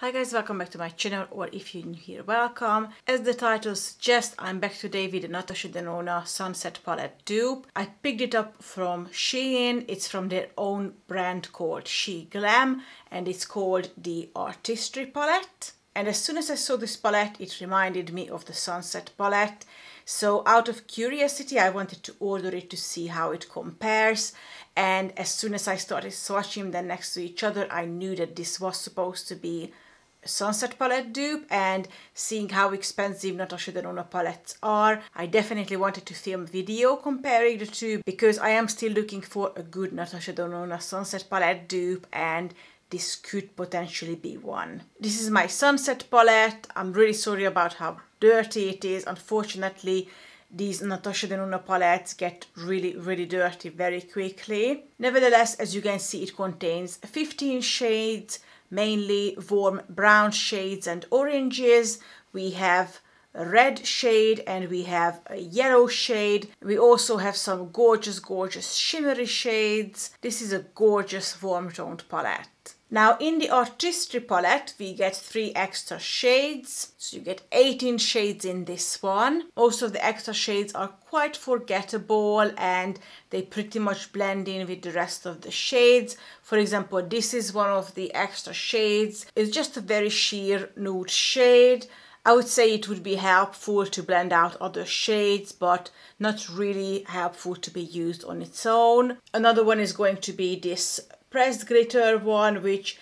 Hi guys, welcome back to my channel, or if you're new here, welcome. As the title suggests, I'm back today with the Natasha Denona Sunset palette dupe. I picked it up from Shein. It's from their own brand called Sheglam, and it's called the Artistry palette. And as soon as I saw this palette, it reminded me of the Sunset palette. So out of curiosity, I wanted to order it to see how it compares. And as soon as I started swatching them next to each other, I knew that this was supposed to be a Sunset palette dupe, and seeing how expensive Natasha Denona palettes are, I definitely wanted to film a video comparing the two because I am still looking for a good Natasha Denona Sunset palette dupe, and this could potentially be one. This is my Sunset palette. I'm really sorry about how dirty it is. Unfortunately, these Natasha Denona palettes get really dirty very quickly. Nevertheless, as you can see, it contains 15 shades, mainly warm brown shades and oranges. We have a red shade and we have a yellow shade. We also have some gorgeous shimmery shades. This is a gorgeous warm toned palette. Now in the Artistry palette we get 3 extra shades, so you get 18 shades in this one. Most of the extra shades are quite forgettable and they pretty much blend in with the rest of the shades. For example, this is one of the extra shades. It's just a very sheer nude shade. I would say it would be helpful to blend out other shades, but not really helpful to be used on its own. Another one is going to be this pressed glitter one, which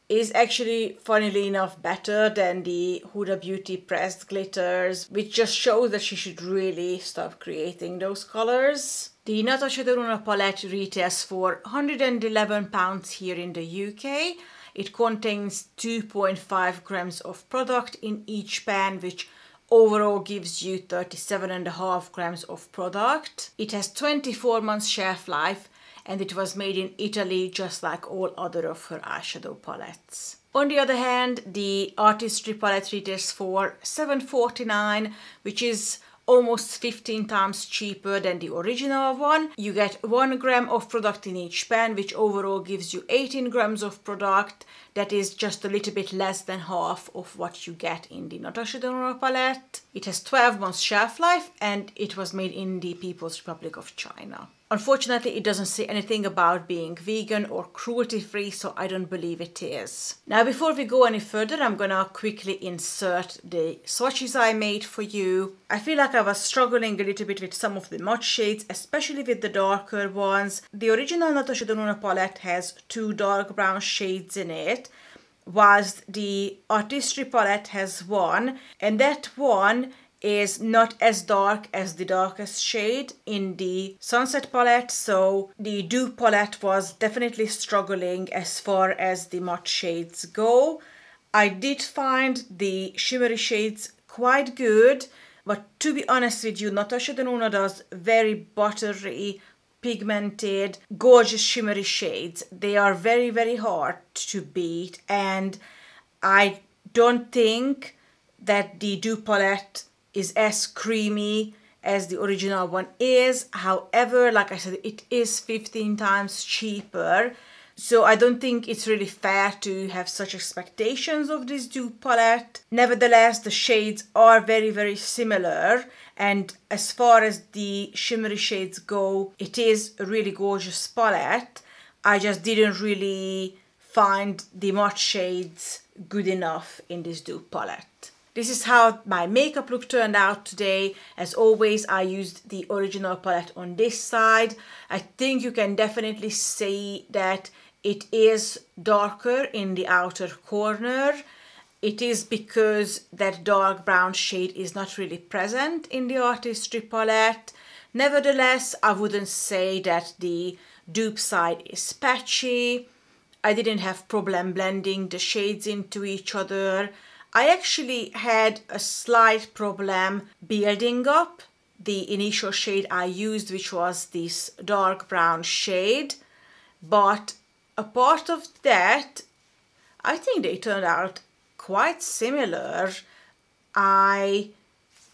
is actually, funnily enough, better than the Huda Beauty pressed glitters, which just shows that she should really stop creating those colors. The Natasha Denona palette retails for £111 here in the UK. It contains 2.5 grams of product in each pan, which overall gives you 37.5 grams of product. It has 24 months shelf life, and it was made in Italy just like all other of her eyeshadow palettes. On the other hand, the Artistry palette retails for £7.49, which is almost 15 times cheaper than the original one. You get 1 gram of product in each pan, which overall gives you 18 grams of product. That is just a little bit less than half of what you get in the Natasha Denona palette. It has 12 months shelf life and it was made in the People's Republic of China. Unfortunately, it doesn't say anything about being vegan or cruelty-free, so I don't believe it is. Now, before we go any further, I'm gonna quickly insert the swatches I made for you. I feel like I was struggling a little bit with some of the matte shades, especially with the darker ones. The original Natasha Denona palette has 2 dark brown shades in it, whilst the Artistry palette has 1, and that one is not as dark as the darkest shade in the Sunset palette, so the dupe palette was definitely struggling as far as the matte shades go. I did find the shimmery shades quite good, but to be honest with you, Natasha Denona does very buttery, pigmented, gorgeous shimmery shades. They are very hard to beat, and I don't think that the dupe palette is as creamy as the original one is. However, like I said, it is 15 times cheaper, so I don't think it's really fair to have such expectations of this dupe palette. Nevertheless, the shades are very similar, and as far as the shimmery shades go, it is a really gorgeous palette. I just didn't really find the matte shades good enough in this dupe palette. This is how my makeup look turned out today. As always, I used the original palette on this side. I think you can definitely see that it is darker in the outer corner. It is because that dark brown shade is not really present in the Artistry palette. Nevertheless, I wouldn't say that the dupe side is patchy. I didn't have problem blending the shades into each other. I actually had a slight problem building up the initial shade I used, which was this dark brown shade, but apart of that, I think they turned out quite similar. I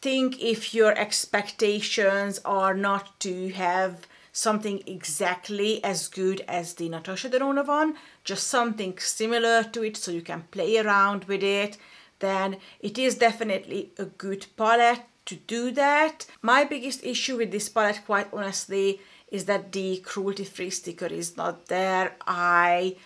think if your expectations are not to have something exactly as good as the Natasha Denona one, just something similar to it so you can play around with it, then it is definitely a good palette to do that. My biggest issue with this palette, quite honestly, is that the cruelty-free sticker is not there. I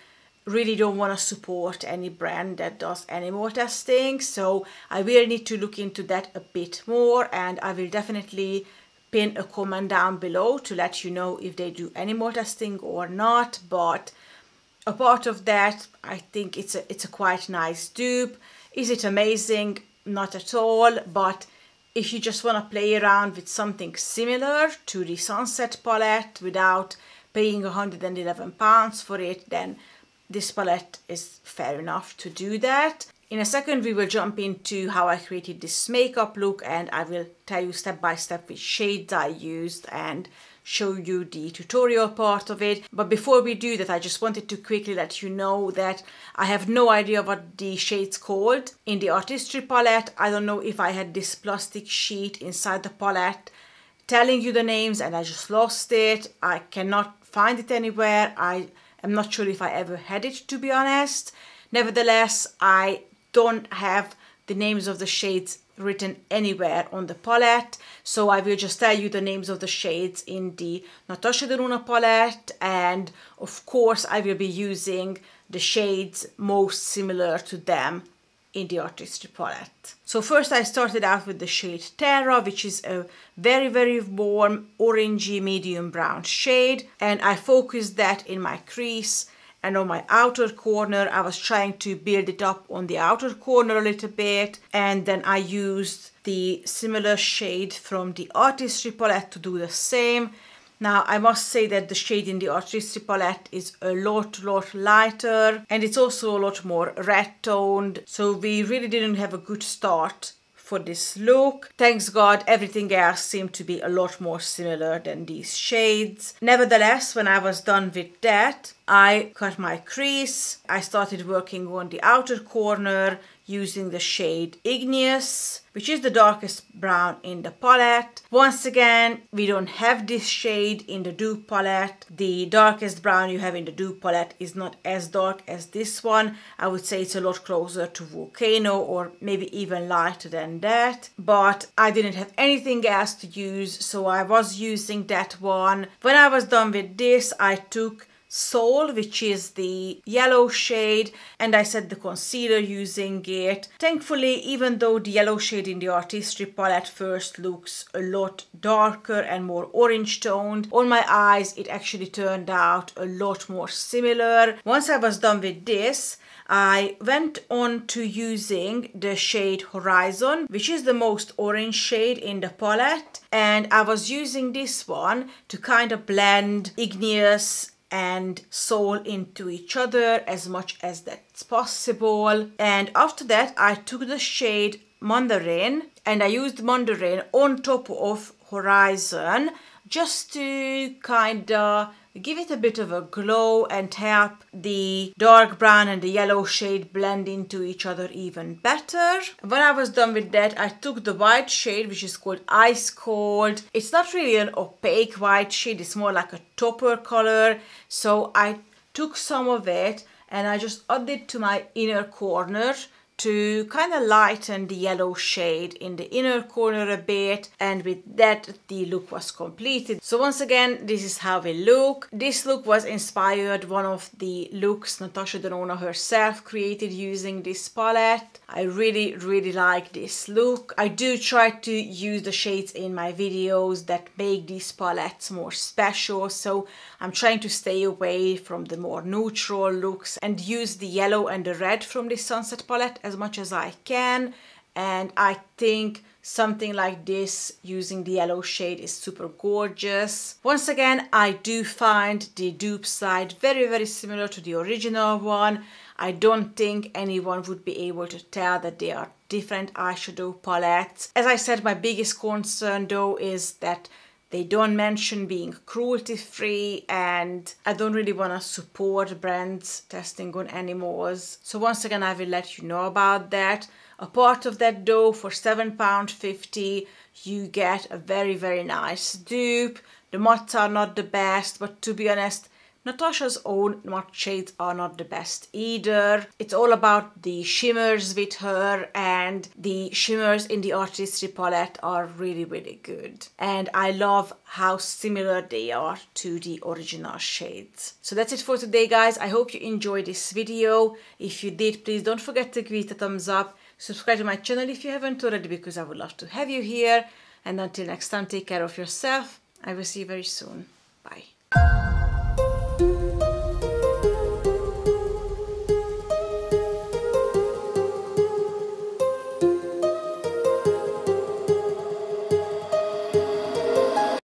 really don't want to support any brand that does animal testing, so I will need to look into that a bit more, and I will definitely pin a comment down below to let you know if they do animal testing or not. But apart of that, I think it's a quite nice dupe. Is it amazing? Not at all, but if you just want to play around with something similar to the Sunset palette without paying £111 for it, then this palette is fair enough to do that. In a second we will jump into how I created this makeup look, and I will tell you step by step which shades I used and show you the tutorial part of it. But before we do that, I just wanted to quickly let you know that I have no idea what the shade's called in the Artistry palette. I don't know if I had this plastic sheet inside the palette telling you the names and I just lost it. I cannot find it anywhere. I'm not sure if I ever had it, to be honest. Nevertheless, I don't have the names of the shades written anywhere on the palette, so I will just tell you the names of the shades in the Natasha Denona palette, and of course I will be using the shades most similar to them in the Artistry palette. So first I started out with the shade Terra, which is a very, very warm orangey medium brown shade, and I focused that in my crease and on my outer corner. I was trying to build it up on the outer corner a little bit, and then I used the similar shade from the Artistry palette to do the same. Now I must say that the shade in the Artistry palette is a lot lighter, and it's also a lot more red toned, so we really didn't have a good start for this look. Thanks God, everything else seemed to be a lot more similar than these shades. Nevertheless, when I was done with that, I cut my crease. I started working on the outer corner using the shade Igneous, which is the darkest brown in the palette. Once again, we don't have this shade in the dupe palette. The darkest brown you have in the dupe palette is not as dark as this one. I would say it's a lot closer to Volcano, or maybe even lighter than that. But I didn't have anything else to use, so I was using that one. When I was done with this, I took Soul, which is the yellow shade, and I set the concealer using it. Thankfully, even though the yellow shade in the Artistry palette first looks a lot darker and more orange toned, on my eyes it actually turned out a lot more similar. Once I was done with this, I went on to using the shade Horizon, which is the most orange shade in the palette, and I was using this one to kind of blend Igneous and Soul into each other as much as that's possible. And after that, I took the shade Mandarin and I used Mandarin on top of Horizon just to kind of give it a bit of a glow and help the dark brown and the yellow shade blend into each other even better. When I was done with that, I took the white shade, which is called Ice Cold. It's not really an opaque white shade, it's more like a topper color. So I took some of it and I just added to my inner corner to kind of lighten the yellow shade in the inner corner a bit, and with that the look was completed. So once again, this is how we look. This look was inspired one of the looks Natasha Denona herself created using this palette. I really like this look. I do try to use the shades in my videos that make these palettes more special, so I'm trying to stay away from the more neutral looks and use the yellow and the red from this Sunset palette as much as I can. And I think something like this using the yellow shade is super gorgeous. Once again, I do find the dupe side very similar to the original one. I don't think anyone would be able to tell that they are different eyeshadow palettes. As I said, my biggest concern though is that they don't mention being cruelty-free, and I don't really want to support brands testing on animals. So once again, I will let you know about that. A part of that though, for £7.50, you get a very nice dupe. The mattes are not the best, but to be honest, Natasha's own matte shades are not the best either. It's all about the shimmers with her, and the shimmers in the Artistry palette are really, really good. And I love how similar they are to the original shades. So that's it for today, guys. I hope you enjoyed this video. If you did, please don't forget to give it a thumbs up. Subscribe to my channel if you haven't already, because I would love to have you here. And until next time, take care of yourself. I will see you very soon. Bye.